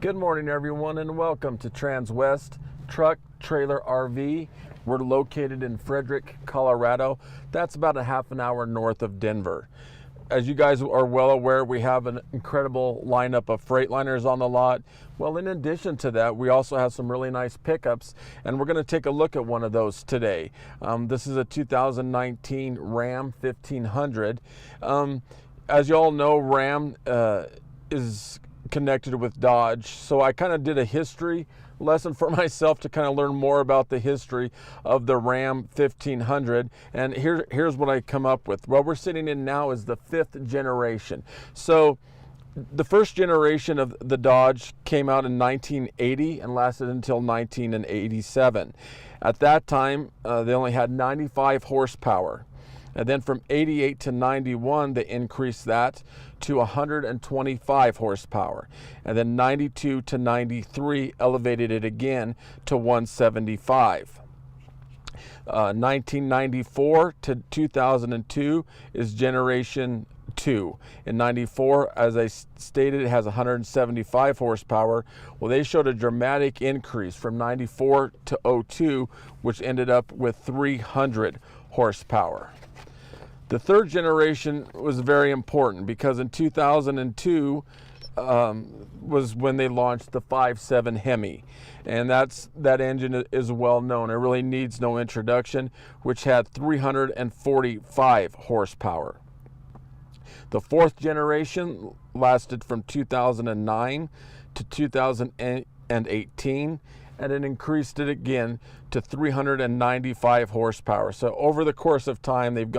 Good morning, everyone, and welcome to Transwest Truck Trailer RV. We're located in Frederick, Colorado. That's about a half an hour north of Denver. As you guys are well aware, we have an incredible lineup of Freightliners on the lot. Well, in addition to that, we also have some really nice pickups, and we're going to take a look at one of those today. This is a 2019 Ram 1500. As you all know, Ram is connected with Dodge, so I kind of did a history lesson for myself to kind of learn more about the history of the Ram 1500, and here's what I come up with. What we're sitting in now is the 5th generation. So the first generation of the Dodge came out in 1980 and lasted until 1987. At that time, they only had 95 horsepower. And then from 88 to 91, they increased that to 125 horsepower. And then 92 to 93 elevated it again to 175. 1994 to 2002 is generation 2. In 94, as I stated, it has 175 horsepower. Well, they showed a dramatic increase from 94 to 02, which ended up with 300 horsepower. The third generation was very important because in 2002 was when they launched the 5.7 Hemi, and that engine is well known. It really needs no introduction, which had 345 horsepower. The fourth generation lasted from 2009 to 2018, and it increased it again to 395 horsepower. So over the course of time, they've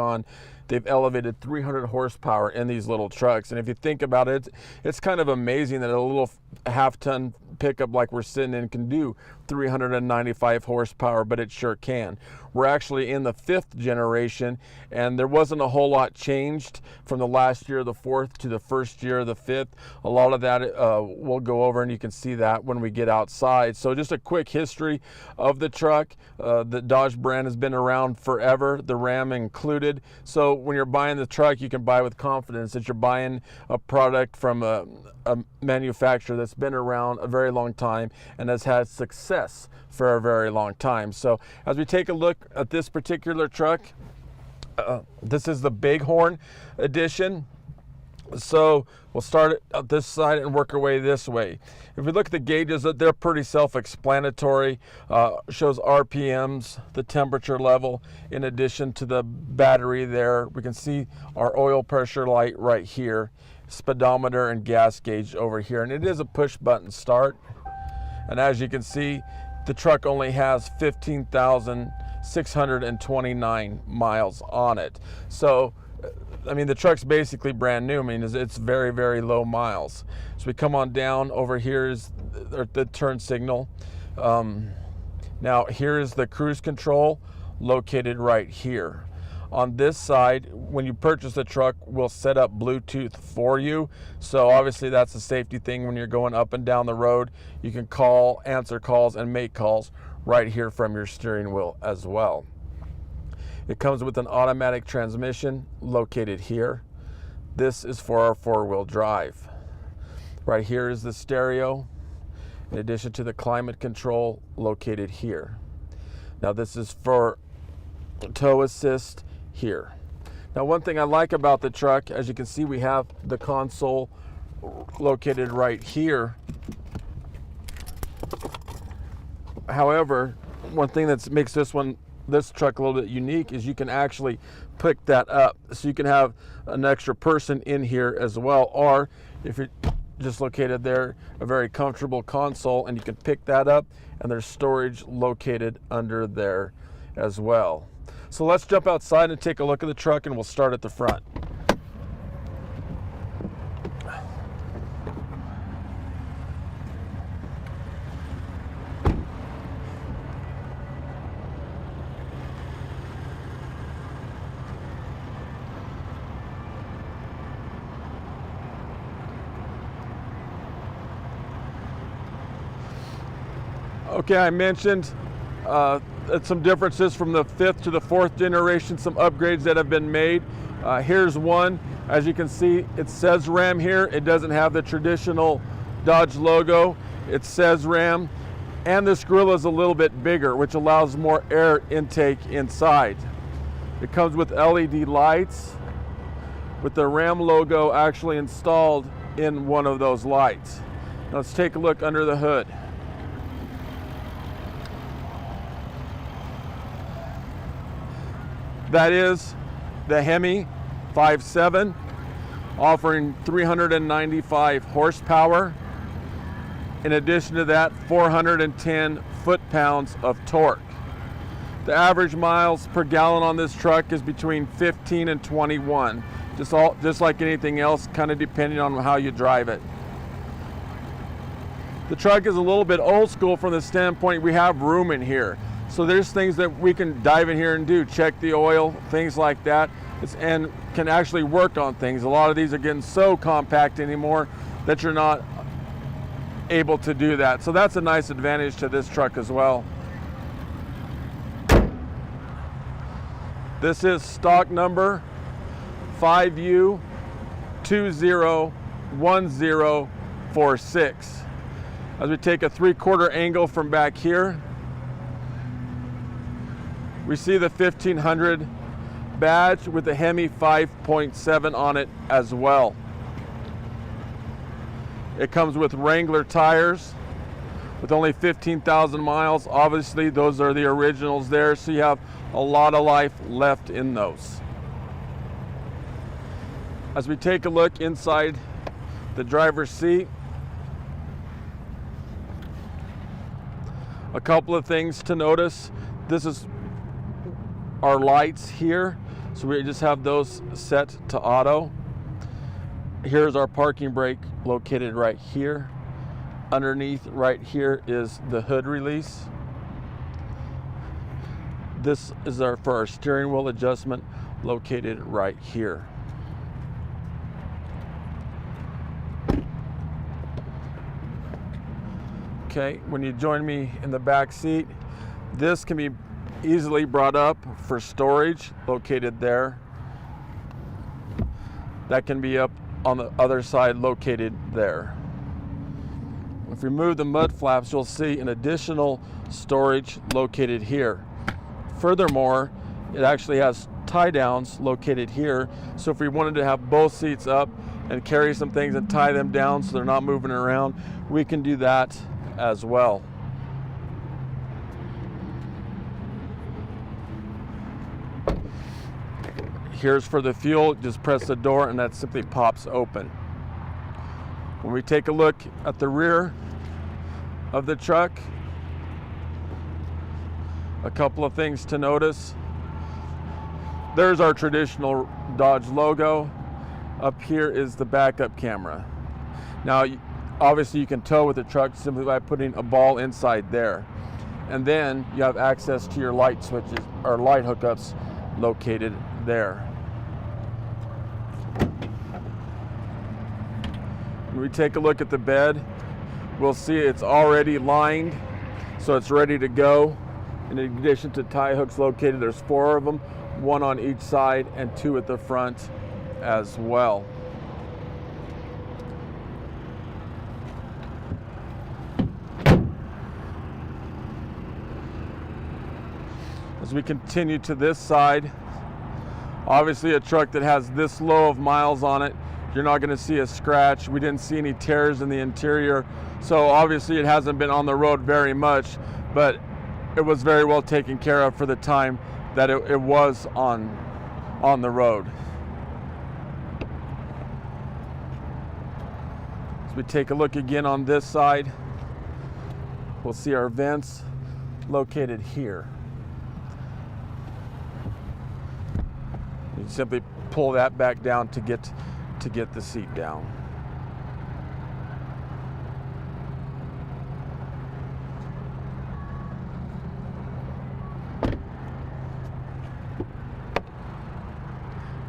elevated 300 horsepower in these little trucks. And if you think about it, it's kind of amazing that a little half-ton pickup like we're sitting in can do 395 horsepower, but it sure can. We're actually in the 5th generation, and there wasn't a whole lot changed from the last year of the 4th to the first year of the 5th. A lot of that we'll go over, and you can see that when we get outside. So just a quick history of the truck. The Dodge brand has been around forever, the Ram included. So when you're buying the truck, you can buy with confidence that you're buying a product from a manufacturer that's been around a very long time and has had success for a very long time. So as we take a look at this particular truck, this is the Bighorn edition. So we'll start at this side and work our way this way. If we look at the gauges, they're pretty self-explanatory. Shows RPMs, the temperature level, in addition to the battery there. We can see our oil pressure light right here, speedometer and gas gauge over here, and it is a push button start. And as you can see, the truck only has 15,629 miles on it. So I mean, the truck's basically brand new. I mean, it's very, very low miles. So we come on down. Over here is the turn signal. Now here is the cruise control located right here. On this side, when you purchase the truck, we'll set up Bluetooth for you. So obviously that's a safety thing when you're going up and down the road. You can call, answer calls, and make calls right here from your steering wheel as well. It comes with an automatic transmission located here. This is for our 4-wheel drive. Right here is the stereo, in addition to the climate control located here. Now this is for tow assist here. Now one thing I like about the truck, as you can see, we have the console located right here. However, one thing that makes this truck a little bit unique is you can actually pick that up, so you can have an extra person in here as well, or if you're just located there, a very comfortable console, and you can pick that up, and there's storage located under there as well. So let's jump outside and take a look at the truck, and we'll start at the front. Okay, I mentioned some differences from the 5th to the 4th generation, some upgrades that have been made. Here's one. As you can see, it says Ram here. It doesn't have the traditional Dodge logo. It says Ram, and this grill is a little bit bigger, which allows more air intake inside. It comes with LED lights with the Ram logo actually installed in one of those lights. Now let's take a look under the hood. That is the Hemi 5.7, offering 395 horsepower. In addition to that, 410 foot-pounds of torque. The average miles per gallon on this truck is between 15 and 21. Just like anything else, kind of depending on how you drive it. The truck is a little bit old school from the standpoint we have room in here. So there's things that we can dive in here and do, check the oil, things like that, and can actually work on things. A lot of these are getting so compact anymore that you're not able to do that. So that's a nice advantage to this truck as well. This is stock number 5U201046. As we take a 3/4 angle from back here, we see the 1500 badge with the Hemi 5.7 on it as well. It comes with Wrangler tires with only 15,000 miles. Obviously, those are the originals there, so you have a lot of life left in those. As we take a look inside the driver's seat, a couple of things to notice. This is our lights here, so we just have those set to auto. Here's our parking brake located right here. Underneath right here is the hood release. This is for our steering wheel adjustment located right here. Okay, when you join me in the back seat, this can be easily brought up for storage located there. That can be up on the other side located there. If we move the mud flaps, you'll see an additional storage located here. Furthermore, it actually has tie downs located here. So if we wanted to have both seats up and carry some things and tie them down so they're not moving around, we can do that as well. Here's for the fuel. Just press the door and that simply pops open. When we take a look at the rear of the truck, a couple of things to notice. There's our traditional Dodge logo. Up here is the backup camera. Now, obviously you can tow with the truck simply by putting a ball inside there. And then you have access to your light switches or light hookups located there. When we take a look at the bed, we'll see it's already lined, so it's ready to go. In addition to tie hooks located, there's 4 of them, 1 on each side and 2 at the front as well. As we continue to this side, obviously a truck that has this low of miles on it, you're not going to see a scratch. We didn't see any tears in the interior, so obviously it hasn't been on the road very much, but it was very well taken care of for the time that it was on the road. As we take a look again on this side, we'll see our vents located here. You simply pull that back down to get the seat down.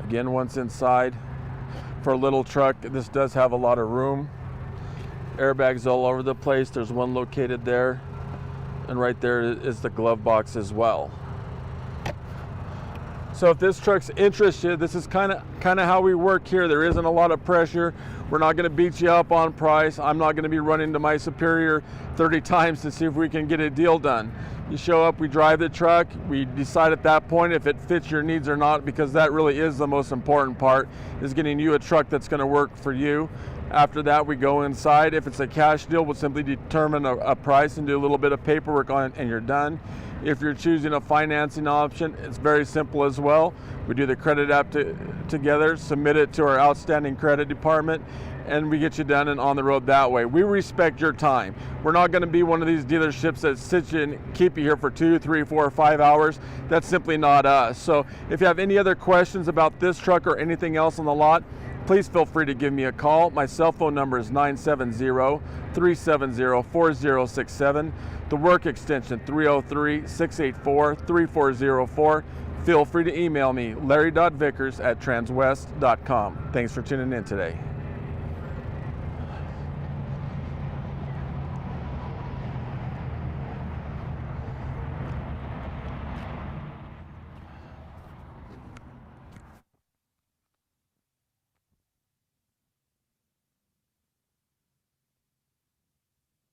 Again, once inside, for a little truck, this does have a lot of room. Airbags all over the place. There's one located there, and right there is the glove box as well. So if this truck's interested, this is kind of how we work here. There isn't a lot of pressure. We're not going to beat you up on price. I'm not going to be running to my superior 30 times to see if we can get a deal done. You show up, we drive the truck, we decide at that point if it fits your needs or not, because that really is the most important part, is getting you a truck that's going to work for you. After that, we go inside. If it's a cash deal, we'll simply determine a price and do a little bit of paperwork on it, and you're done. If you're choosing a financing option, it's very simple as well. We do the credit app together, submit it to our outstanding credit department, and we get you done and on the road that way. We respect your time. We're not going to be one of these dealerships that sits you and keep you here for 2, 3, 4, or 5 hours. That's simply not us. So if you have any other questions about this truck or anything else on the lot, please feel free to give me a call. My cell phone number is 970-370-4067. The work extension 303-684-3404. Feel free to email me, larry.vickers@transwest.com. Thanks for tuning in today.